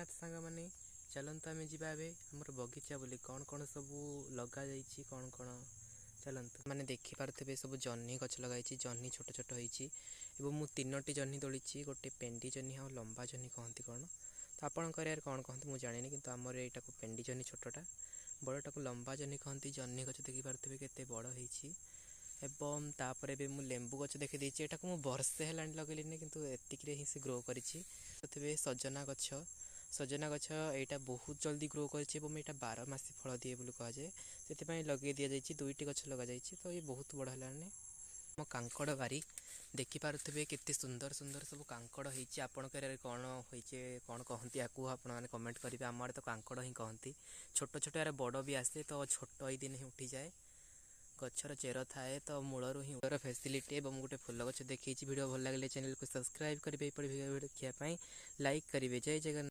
जगन्नाथ सांग मैंने चलतु आम जा आमर बगीचा बोली कौन कौन सब लग जाइए कौन कौन चलतु मैंने देखिपे सब जह्नी गच लगे जह्नी छोट छोट हो मु 3टी जह्नी तोड़ी गोटे पेंडी जह्नी आ लंबा जह्नी कहती कौन तो आपंकर कौन कहते मुझे जानी कि आमर यहाँ को पेंडी जह्नी छोटा बड़टा को लंबा जह्नी कहती जह्नी गच देखिपे के बड़ होती एवं तापर भी मुझे लेंबू गच देखी यहाँ को वर्षे है लगेनि कितु एतिक ही से ग्रो करी सजना गछ यहाँ बहुत जल्दी ग्रो कर यहाँ 12 मासी फल दिए बोली कहुए से लगे दि जाए 2टी गछ लग जाए तो ये बहुत बड़ है मो कांकड़ बारी देखिपे केते सुंदर सुंदर सब कांकड़ होती आपंकर कौन होइचे कौन कहती या आपने कमेंट करेंगे आम आड़े तो कांकड़ ही कहती छोट छोट यार बड़ भी आसे तो छोट ही दिन ही उठी जाए गचर चेर थाए तो मूलर ही फैसिलिटी और गोटे फूल गछ देखी वीडियो भल लगे चैनल को सब्सक्राइब करेंगे भिडियो देखिए लाइक करेंगे जय जगन्नाथ।